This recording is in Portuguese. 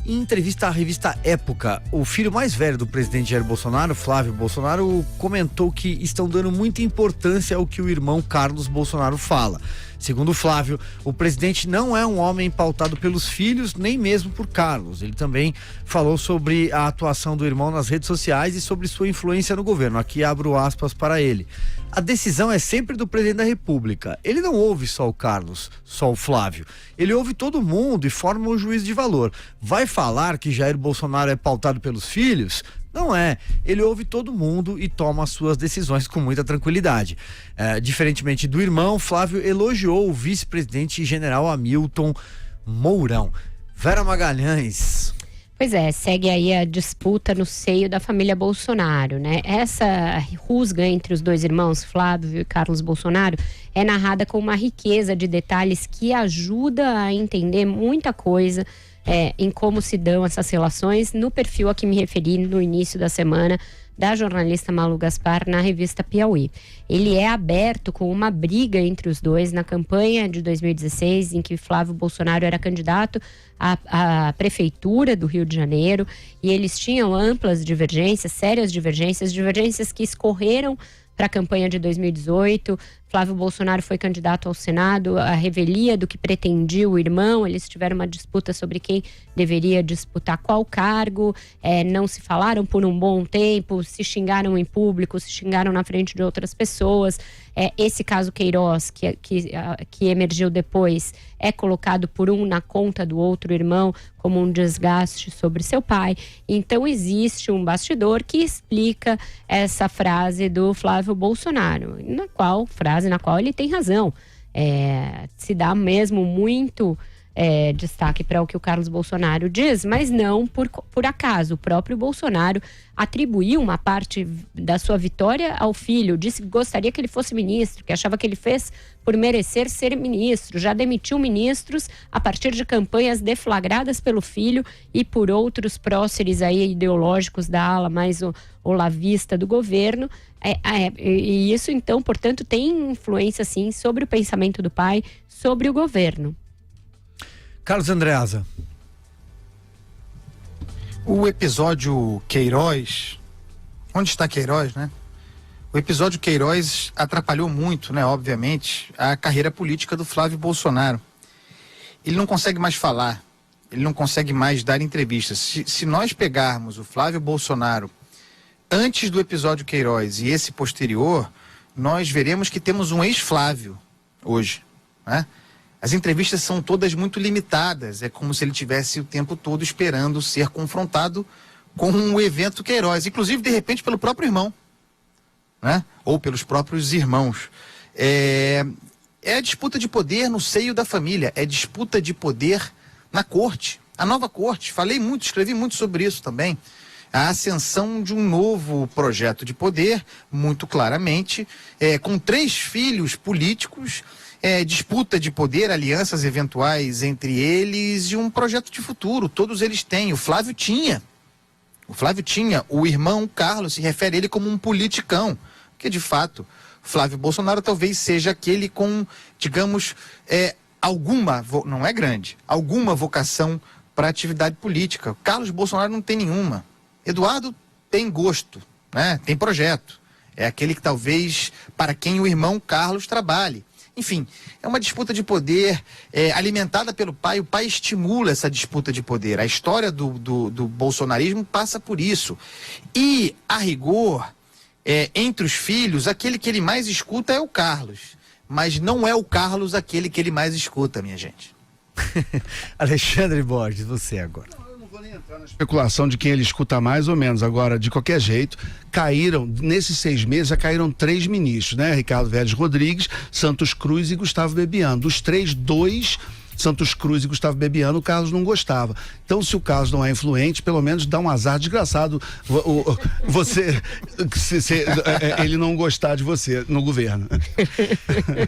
Em entrevista à revista Época, o filho mais velho do presidente Jair Bolsonaro, Flávio Bolsonaro, comentou que estão dando muita importância ao que o irmão Carlos Bolsonaro fala. Segundo Flávio, o presidente não é um homem pautado pelos filhos, nem mesmo por Carlos. Ele também falou sobre a atuação do irmão nas redes sociais e sobre sua influência no governo. Aqui abro aspas para ele. A decisão é sempre do presidente da República. Ele não ouve só o Carlos, só o Flávio. Ele ouve todo mundo e forma um juízo de valor. Vai falar que Jair Bolsonaro é pautado pelos filhos? Não é. Ele ouve todo mundo e toma as suas decisões com muita tranquilidade. Diferentemente do irmão, Flávio elogiou o vice-presidente general Hamilton Mourão. Vera Magalhães. Pois é, segue aí a disputa no seio da família Bolsonaro, né? Essa rusga entre os dois irmãos, Flávio e Carlos Bolsonaro, é narrada com uma riqueza de detalhes que ajuda a entender muita coisa em como se dão essas relações no perfil a que me referi no início da semana da jornalista Malu Gaspar na revista Piauí. Ele é aberto com uma briga entre os dois na campanha de 2016, em que Flávio Bolsonaro era candidato à prefeitura do Rio de Janeiro, e eles tinham amplas divergências, sérias divergências que escorreram para a campanha de 2018. Flávio Bolsonaro foi candidato ao Senado, a revelia do que pretendia o irmão. Eles tiveram uma disputa sobre quem deveria disputar qual cargo, não se falaram por um bom tempo, se xingaram em público, se xingaram na frente de outras pessoas. Esse caso Queiroz, que emergiu depois, é colocado por um na conta do outro irmão como um desgaste sobre seu pai. Então existe um bastidor que explica essa frase do Flávio Bolsonaro, frase na qual ele tem razão. Se dá mesmo muito destaque para o que o Carlos Bolsonaro diz, mas não por acaso. O próprio Bolsonaro atribuiu uma parte da sua vitória ao filho, disse que gostaria que ele fosse ministro, que achava que ele fez por merecer ser ministro, já demitiu ministros a partir de campanhas deflagradas pelo filho e por outros próceres aí ideológicos da ala mais olavista do governo. E isso, então, portanto, tem influência, sim, sobre o pensamento do pai, sobre o governo. Carlos Andreasa. O episódio Queiroz, onde está Queiroz, né? O episódio Queiroz atrapalhou muito, né, obviamente, a carreira política do Flávio Bolsonaro. Ele não consegue mais falar, ele não consegue mais dar entrevistas. Se nós pegarmos o Flávio Bolsonaro antes do episódio Queiroz e esse posterior, nós veremos que temos um ex-Flávio hoje, né? As entrevistas são todas muito limitadas, é como se ele tivesse o tempo todo esperando ser confrontado com o evento Queiroz, inclusive de repente pelo próprio irmão, né? Ou pelos próprios irmãos. É a disputa de poder no seio da família, é disputa de poder na corte, a nova corte. Escrevi muito sobre isso também. A ascensão de um novo projeto de poder, muito claramente, com 3 filhos políticos, disputa de poder, alianças eventuais entre eles e um projeto de futuro. Todos eles têm. O Flávio tinha. O irmão Carlos se refere a ele como um politicão, que de fato Flávio Bolsonaro talvez seja aquele com, digamos, não é grande, alguma vocação para atividade política. Carlos Bolsonaro não tem nenhuma. Eduardo tem gosto, né? Tem projeto. É aquele que talvez para quem o irmão Carlos trabalhe. Enfim, é uma disputa de poder alimentada pelo pai. O pai estimula essa disputa de poder. A história do bolsonarismo passa por isso. E, a rigor, entre os filhos, aquele que ele mais escuta é o Carlos. Mas não é o Carlos aquele que ele mais escuta, minha gente. Alexandre Borges, você agora. Eu não vou nem entrar na especulação de quem ele escuta mais ou menos. Agora, de qualquer jeito, nesses 6 meses, já caíram 3 ministros, né? Ricardo Vélez Rodrigues, Santos Cruz e Gustavo Bebiano. Dos 3, 2... Santos Cruz e Gustavo Bebiano, o Carlos não gostava. Então, se o Carlos não é influente, pelo menos dá um azar desgraçado ele não gostar de você no governo.